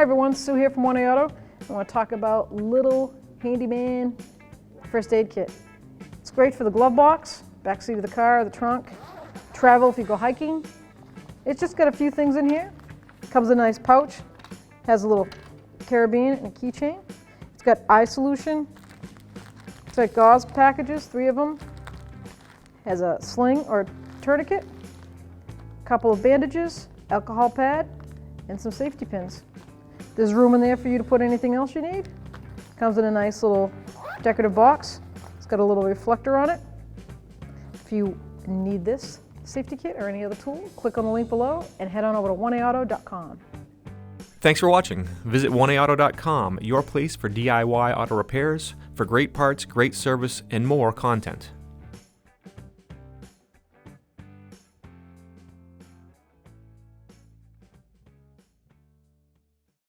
everyone, Sue here from 1A Auto. I want to talk about little handyman first aid kit. It's great for the glove box, back seat of the car, the trunk, travel if you go hiking. It's just got a few things in here. Comes in a nice pouch, has a little carabiner and a keychain. It's got eye solution. It's got gauze packages, 3 of them. Has a sling or tourniquet, a couple of bandages, alcohol pad, and some safety pins. There's room in there for you to put anything else you need. Comes in a nice little decorative box. It's got a little reflector on it. If you need this safety kit or any other tool, click on the link below and head on over to 1AAuto.com. Thanks for watching. Visit 1AAuto.com, your place for DIY auto repairs, for great parts, great service, and more content.